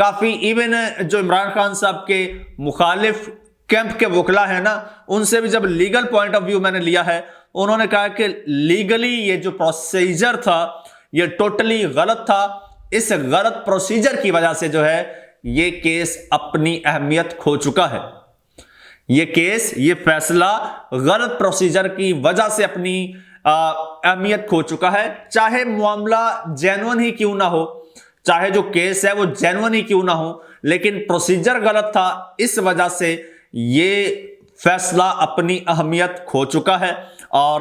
کافی even جو عمران خان صاحب کے مخالف کیمپ کے وکلا ہیں نا، ان سے بھی جب لیگل پوائنٹ آف ویو میں نے لیا ہے، انہوں نے کہا کہ لیگلی یہ جو پروسیجر تھا یہ ٹوٹلی غلط تھا، اس غلط پروسیجر کی وجہ سے جو ہے یہ کیس اپنی اہمیت کھو چکا ہے، یہ فیصلہ غلط پروسیجر کی وجہ سے اپنی اہمیت کھو چکا ہے، چاہے معاملہ جینون ہی کیوں نہ ہو، چاہے جو کیس ہے وہ جینون ہی کیوں نہ ہو، لیکن پروسیجر غلط تھا، اس وجہ سے یہ فیصلہ اپنی اہمیت کھو چکا ہے، اور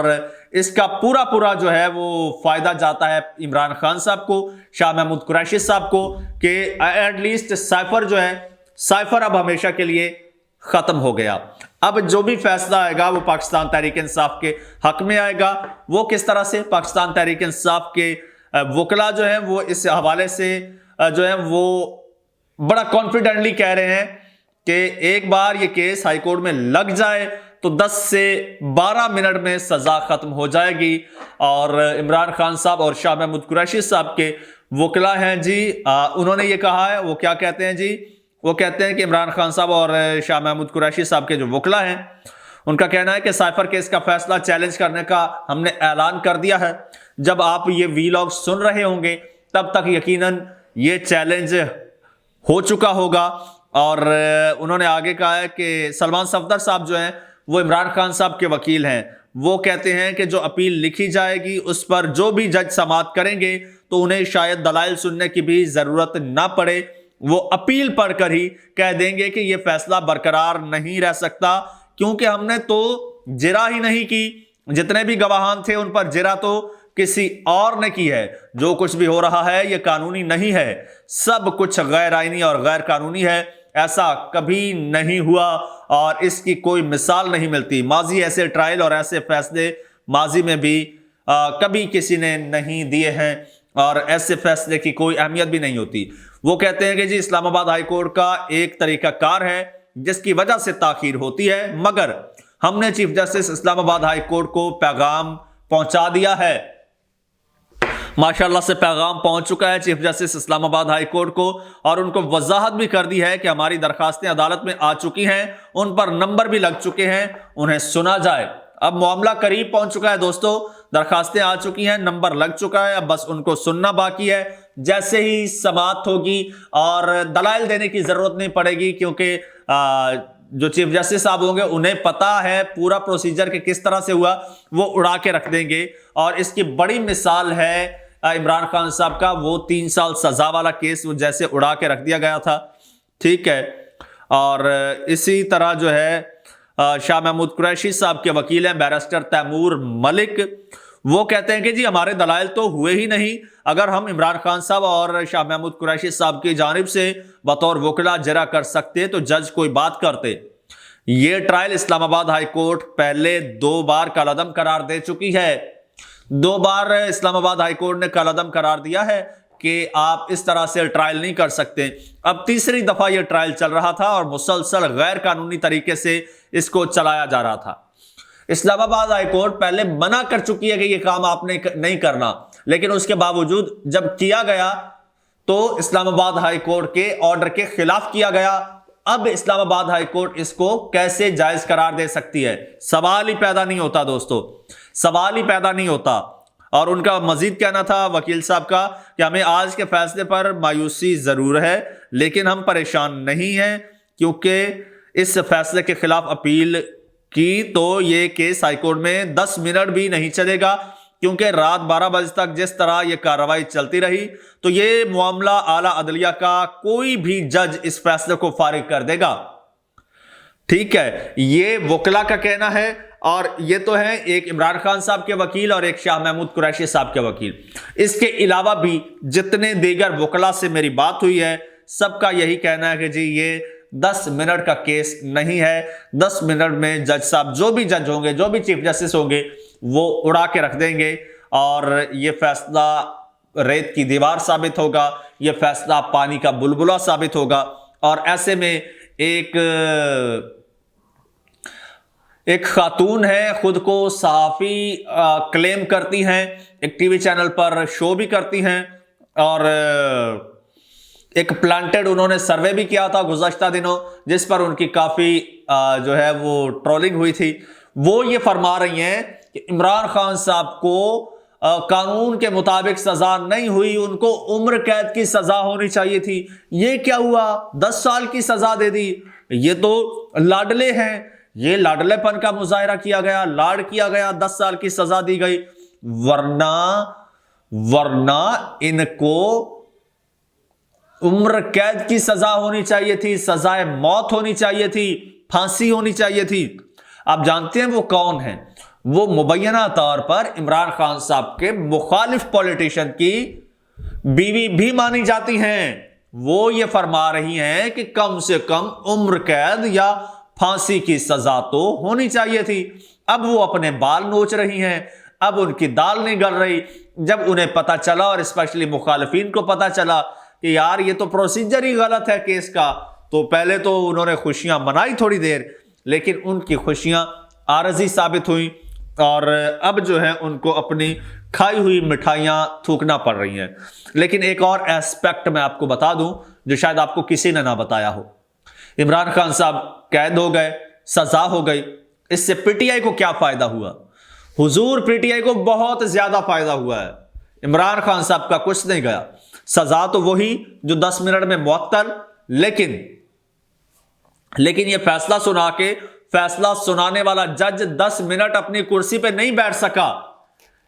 اس کا پورا جو ہے وہ فائدہ جاتا ہے عمران خان صاحب کو، شاہ محمود قریشی صاحب کو، کہ ایٹ لیسٹ سائفر جو ہے، سائفر اب ہمیشہ کے لیے ختم ہو گیا۔ اب جو بھی فیصلہ آئے گا وہ پاکستان تحریک انصاف کے حق میں آئے گا۔ وہ کس طرح سے؟ پاکستان تحریک انصاف کے وکلا جو ہیں وہ اس حوالے سے جو ہے وہ بڑا کانفیڈنٹلی کہہ رہے ہیں کہ ایک بار یہ کیس ہائی کورٹ میں لگ جائے تو 10 سے 12 منٹ میں سزا ختم ہو جائے گی، اور عمران خان صاحب اور شاہ محمود قریشی صاحب کے وکلا ہیں جی، انہوں نے یہ کہا ہے، وہ کیا کہتے ہیں جی؟ وہ کہتے ہیں کہ عمران خان صاحب اور شاہ محمود قریشی صاحب کے جو وکلا ہیں ان کا کہنا ہے کہ سائفر کیس کا فیصلہ چیلنج کرنے کا ہم نے اعلان کر دیا ہے۔ جب آپ یہ ویلاگ سن رہے ہوں گے تب تک یقیناً یہ چیلنج ہو چکا ہوگا، اور انہوں نے آگے کہا ہے کہ سلمان صفدر صاحب جو ہیں وہ عمران خان صاحب کے وکیل ہیں، وہ کہتے ہیں کہ جو اپیل لکھی جائے گی اس پر جو بھی جج سماعت کریں گے تو انہیں شاید دلائل سننے کی بھی ضرورت نہ پڑے، وہ اپیل پڑھ کر ہی کہہ دیں گے کہ یہ فیصلہ برقرار نہیں رہ سکتا، کیونکہ ہم نے تو جرح ہی نہیں کی، جتنے بھی گواہان تھے ان پر جرح تو کسی اور نے کی ہے، جو کچھ بھی ہو رہا ہے یہ قانونی نہیں ہے، سب کچھ غیر آئینی اور غیر قانونی ہے، ایسا کبھی نہیں ہوا اور اس کی کوئی مثال نہیں ملتی، ماضی ایسے ٹرائل اور ایسے فیصلے ماضی میں بھی کبھی کسی نے نہیں دیے ہیں، اور ایسے فیصلے کی کوئی اہمیت بھی نہیں ہوتی۔ وہ کہتے ہیں کہ جی اسلام آباد ہائی کورٹ کا ایک طریقہ کار ہے جس کی وجہ سے تاخیر ہوتی ہے، مگر ہم نے چیف جسٹس اسلام آباد ہائی کورٹ کو پیغام پہنچا دیا ہے، ماشاءاللہ سے پیغام پہنچ چکا ہے چیف جسٹس اسلام آباد ہائی کورٹ کو، اور ان کو وضاحت بھی کر دی ہے کہ ہماری درخواستیں عدالت میں آ چکی ہیں، ان پر نمبر بھی لگ چکے ہیں، انہیں سنا جائے۔ اب معاملہ قریب پہنچ چکا ہے دوستو، درخواستیں آ چکی ہیں، نمبر لگ چکا ہے، اب بس ان کو سننا باقی ہے۔ جیسے ہی سماعت ہوگی اور دلائل دینے کی ضرورت نہیں پڑے گی، کیونکہ جو چیف جسٹس صاحب ہوں گے انہیں پتا ہے پورا پروسیجر کہ کس طرح سے ہوا، وہ اڑا کے رکھ دیں گے، اور اس کی بڑی مثال ہے عمران خان صاحب کا وہ 3 سال سزا والا کیس، وہ جیسے اڑا کے رکھ دیا گیا تھا، ٹھیک ہے۔ اور اسی طرح جو ہے شاہ محمود قریشی صاحب کے وکیل ہیں بیرسٹر تیمور ملک، وہ کہتے ہیں کہ جی ہمارے دلائل تو ہوئے ہی نہیں، اگر ہم عمران خان صاحب اور شاہ محمود قریشی صاحب کی جانب سے بطور وکلا جرح کر سکتے تو جج کوئی بات کرتے۔ یہ ٹرائل اسلام آباد ہائی کورٹ پہلے 2 بار کالعدم قرار دے چکی ہے، 2 بار اسلام آباد ہائی کورٹ نے کالعدم قرار دیا ہے کہ آپ اس طرح سے ٹرائل نہیں کر سکتے۔ اب تیسری دفعہ یہ ٹرائل چل رہا تھا اور مسلسل غیر قانونی طریقے سے اس کو چلایا جا رہا تھا۔ اسلام آباد ہائی کورٹ پہلے منع کر چکی ہے کہ یہ کام آپ نے نہیں کرنا، لیکن اس کے باوجود جب کیا گیا تو اسلام آباد ہائی کورٹ کے آرڈر کے خلاف کیا گیا۔ اب اسلام آباد ہائی کورٹ اس کو کیسے جائز قرار دے سکتی ہے؟ سوال ہی پیدا نہیں ہوتا دوستو، سوال ہی پیدا نہیں ہوتا۔ اور ان کا مزید کہنا تھا وکیل صاحب کا کہ ہمیں آج کے فیصلے پر مایوسی ضرور ہے، لیکن ہم پریشان نہیں ہیں، کیونکہ اس فیصلے کے خلاف اپیل کی تو یہ کیس ہائی کورٹ میں 10 منٹ بھی نہیں چلے گا، کیونکہ رات 12 بجے تک جس طرح یہ کارروائی چلتی رہی تو یہ معاملہ اعلیٰ عدلیہ کا کوئی بھی جج اس فیصلے کو فارغ کر دے گا، ٹھیک ہے۔ یہ وکلا کا کہنا ہے، اور یہ تو ہے ایک عمران خان صاحب کے وکیل اور ایک شاہ محمود قریشی صاحب کے وکیل۔ اس کے علاوہ بھی جتنے دیگر وکلا سے میری بات ہوئی ہے سب کا یہی کہنا ہے کہ جی یہ 10 منٹ کا کیس نہیں ہے، 10 منٹ میں جج صاحب جو بھی جج ہوں گے، جو بھی چیف جسٹس ہوں گے وہ اڑا کے رکھ دیں گے، اور یہ فیصلہ ریت کی دیوار ثابت ہوگا، یہ فیصلہ پانی کا بلبلہ ثابت ہوگا۔ اور ایسے میں ایک خاتون ہے، خود کو صحافی کلیم کرتی ہیں، ایک ٹی وی چینل پر شو بھی کرتی ہیں، اور ایک پلانٹڈ انہوں نے سروے بھی کیا تھا گزشتہ دنوں، جس پر ان کی کافی جو ہے وہ ٹرولنگ ہوئی تھی۔ وہ یہ فرما رہی ہیں کہ عمران خان صاحب کو قانون کے مطابق سزا نہیں ہوئی، ان کو عمر قید کی سزا ہونی چاہیے تھی۔ یہ کیا ہوا، 10 سال کی سزا دے دی؟ یہ تو لاڈلے ہیں، یہ لاڈلے پن کا مظاہرہ کیا گیا، لاڈ کیا گیا، 10 سال کی سزا دی گئی۔ ورنہ ان کو عمر قید کی سزا ہونی چاہیے تھی، سزائے موت ہونی چاہیے تھی، پھانسی ہونی چاہیے تھی۔ آپ جانتے ہیں وہ کون ہیں؟ وہ مبینہ طور پر عمران خان صاحب کے مخالف پولیٹیشین کی بیوی بھی مانی جاتی ہیں۔ وہ یہ فرما رہی ہیں کہ کم سے کم عمر قید یا پھانسی کی سزا تو ہونی چاہیے تھی۔ اب وہ اپنے بال نوچ رہی ہیں، اب ان کی دال نہیں گل رہی۔ جب انہیں پتا چلا، اور اسپیشلی مخالفین کو پتا چلا کہ یار یہ تو پروسیجر ہی غلط ہے کیس کا، تو پہلے تو انہوں نے خوشیاں منائی تھوڑی دیر، لیکن ان کی خوشیاں عارضی ثابت ہوئیں، اور اب جو ہے ان کو اپنی کھائی ہوئی مٹھائیاں تھوکنا پڑ رہی ہیں۔ لیکن ایک اور ایسپیکٹ میں آپ کو بتا دوں جو شاید آپ کو کسی نے نہ بتایا ہو۔ عمران خان صاحب قید ہو گئے، سزا ہو گئی، اس سے پی ٹی آئی کو کیا فائدہ ہوا؟ حضور پی ٹی آئی کو بہت زیادہ فائدہ ہوا ہے۔ عمران خان صاحب کا کچھ نہیں گیا، سزا تو وہی جو 10 منٹ میں معطل، لیکن یہ فیصلہ سنا کے فیصلہ سنانے والا جج 10 منٹ اپنی کرسی پہ نہیں بیٹھ سکا۔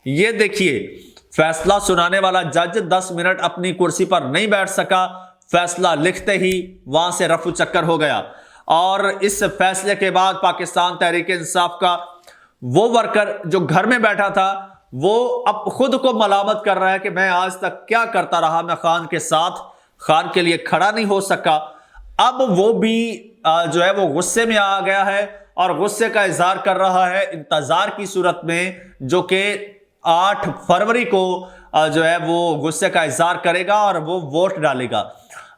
یہ دیکھیے، فیصلہ سنانے والا جج 10 منٹ اپنی کرسی پر نہیں بیٹھ سکا، فیصلہ لکھتے ہی وہاں سے رفو چکر ہو گیا۔ اور اس فیصلے کے بعد پاکستان تحریک انصاف کا وہ ورکر جو گھر میں بیٹھا تھا، وہ اب خود کو ملامت کر رہا ہے کہ میں آج تک کیا کرتا رہا، میں خان کے ساتھ، خان کے لیے کھڑا نہیں ہو سکا۔ اب وہ بھی جو ہے وہ غصے میں آ گیا ہے، اور غصے کا اظہار کر رہا ہے انتظار کی صورت میں، جو کہ 8 فروری کو جو ہے وہ غصے کا اظہار کرے گا اور وہ ووٹ ڈالے گا۔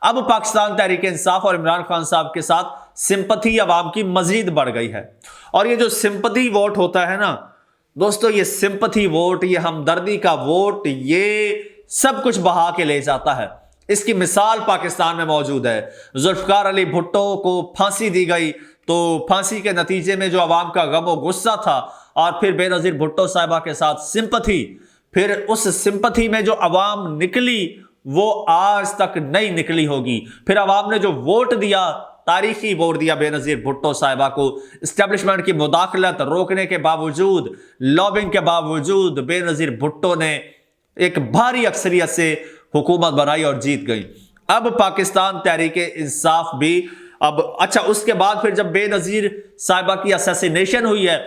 اب پاکستان تحریک انصاف اور عمران خان صاحب کے ساتھ سمپتھی عوام کی مزید بڑھ گئی ہے۔ اور یہ جو سمپتھی ووٹ ہوتا ہے نا دوستو، یہ سمپتھی ووٹ، یہ ہمدردی کا ووٹ، یہ سب کچھ بہا کے لے جاتا ہے۔ اس کی مثال پاکستان میں موجود ہے۔ ذوالفقار علی بھٹو کو پھانسی دی گئی، تو پھانسی کے نتیجے میں جو عوام کا غم و غصہ تھا، اور پھر بے نظیر بھٹو صاحبہ کے ساتھ سمپتھی، پھر اس سمپتھی میں جو عوام نکلی وہ آج تک نہیں نکلی ہوگی۔ پھر عوام نے جو ووٹ دیا، تاریخی ووٹ دیا بے نظیر بھٹو صاحبہ کو، اسٹیبلشمنٹ کی مداخلت روکنے کے باوجود، لابنگ کے باوجود، بے نظیر بھٹو نے ایک بھاری اکثریت سے حکومت بنائی اور جیت گئی۔ اب پاکستان تحریک انصاف بھی اچھا، اس کے بعد پھر جب بے نظیر صاحبہ کی اسیسینیشن ہوئی ہے،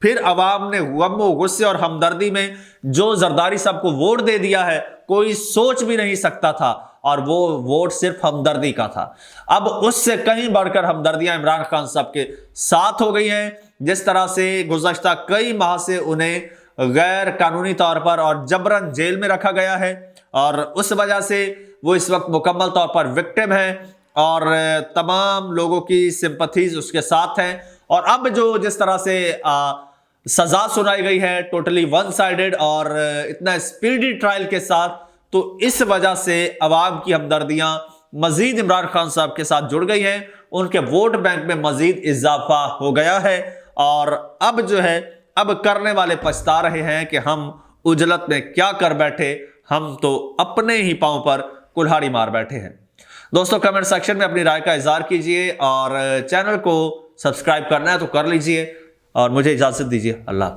پھر عوام نے غم و غصے اور ہمدردی میں جو زرداری صاحب کو ووٹ دے دیا ہے، کوئی سوچ بھی نہیں سکتا تھا، اور وہ ووٹ صرف ہمدردی کا تھا۔ اب اس سے کہیں بڑھ کر ہمدردیاں عمران خان صاحب کے ساتھ ہو گئی ہیں۔ جس طرح سے گزشتہ کئی ماہ سے انہیں غیر قانونی طور پر اور جبراً جیل میں رکھا گیا ہے، اور اس وجہ سے وہ اس وقت مکمل طور پر وکٹم ہیں، اور تمام لوگوں کی سمپتھیز اس کے ساتھ ہیں۔ اور اب جو جس طرح سے سزا سنائی گئی ہے ٹوٹلی ون سائیڈڈ اور اتنا اسپیڈی ٹرائل کے ساتھ، تو اس وجہ سے عوام کی ہمدردیاں مزید عمران خان صاحب کے ساتھ جڑ گئی ہیں، ان کے ووٹ بینک میں مزید اضافہ ہو گیا ہے، اور اب جو ہے اب کرنے والے پچھتا رہے ہیں کہ ہم اجلت میں کیا کر بیٹھے، ہم تو اپنے ہی پاؤں پر کلہاڑی مار بیٹھے ہیں۔ دوستو کمنٹ سیکشن میں اپنی رائے کا اظہار کیجئے، اور چینل کو سبسکرائب کرنا ہے تو کر لیجئے، اور مجھے اجازت دیجئے۔ اللہ